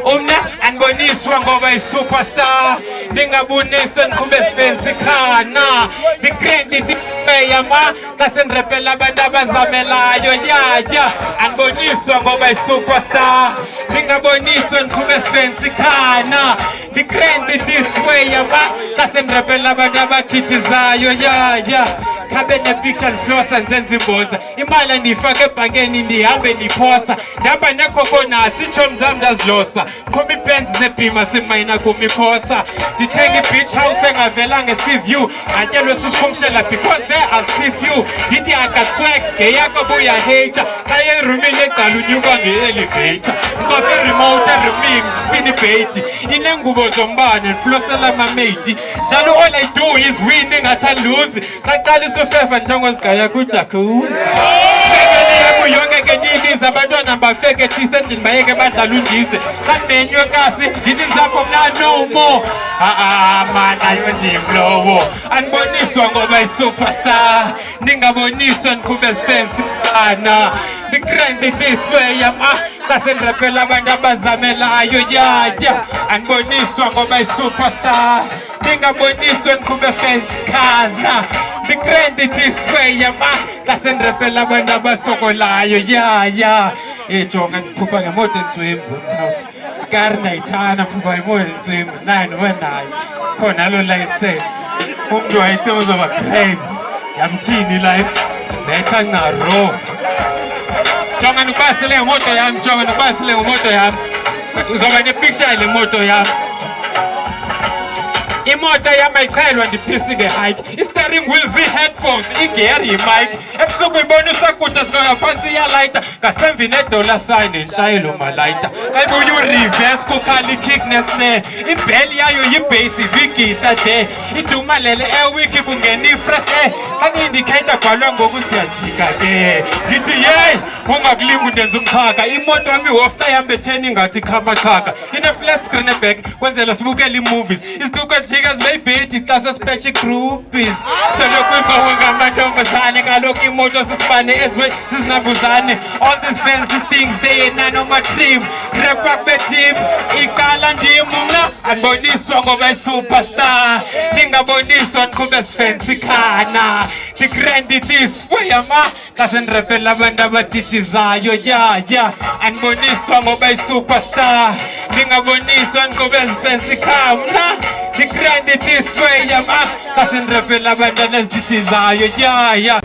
umna angiboniswa ngoba i-superstar ndingabonisa ndikhube fancy khana the yama xa senirepela abantu abazamelayo yaya angiboniswa ngoba i-superstar ndingaboniswa ndikhube fancy khana the grand this way yama xa senirepela abantu abathithizayo yaya khabe ne-picture ndiflosa nzenza imboza imali ndiyifake ebhankeni ndihambe ndiphosa ndihamba necoconuts iitshomi zam ndazilosa qhuba ipenzi nebhima simayina kumikhosa ndithenga i-beach house engavelanga e-seaview ngatyelwe sisikhumshela because there I'll see you ndithi akatswek ngeyakho buyahata xa yerumini egqala unyuka nge-elevator mkofe remote erumini spin ibheti inengubo zombane ndiflosela amameiti dlala all I do is win ingathi lose qaqala isofefa njengozigaya kujacuzzi yonke ke ndiyiliza abantwana bafekethise endlini bayeke badlala undize xa ndimenywe kasi ndithi nzapho mna no more mana yondimlowo andiboniswa ngoba i-superstar ndingaboniswa ndikhube ezifensi bana ndigrande this way yama xa sendirepela abantu abazamelayo yaya andiboniswa ngoba i-superstar ndingaboniswa ndikhube fancy khazna ndigrande this way yama xa sendirepela abantu abasokolayo yaya jonga ndiphupha ngemoto entswembu kari ndayithana phupha ngemoto entswembu nayo nowenayo khona loo license umntu wayethi uzoba grand yamthini life betha ncaro jonga ndikubasele ngemoto yam jonga ndikubasele ngemoto yam uzoba nepicture yale moto yam imoto yam ayiqhelwa ndiphisi nge-hike i-steering wheels ii-headphones igeri yimike ebusuku ibona usakude zikangaphansi iyalayita ngasemva ne-dollar sign entshayelo malayita xa ibuye ureverse kukhala i-kick nesne ibheli yayo yibhasi vigita de idumalele ewiki kungena i-fresh air xa ni-indicator gwalwa ngoku siyajika ke ndithi yeyi ungakulinga undenza umxhaka imoto yam ihofta yam betheni ingathi ikhamachaka ine-flat screen eback kwenzela sibukele ii-movies isituko jika zibeyibhedi xa sesipetsha ii-groupies selokwimpawu ngamantombazane kaloku imoto sisibane eziwe zizinambuzane all these fancy things deyenanomatrim repak betim ikala ndim mna andiboniswa ngoba i-superstar ndingaboniswa ndikhube ezifancy khana ndigrandi this weyama xa sendirepela abantu abatitizayo yaya andiboniswa ngoba i-superstar ndingaboniswa ndikhube ezifancy khamna ndigrandi this way yama xa sendirepela abantwana ezititizayo yaya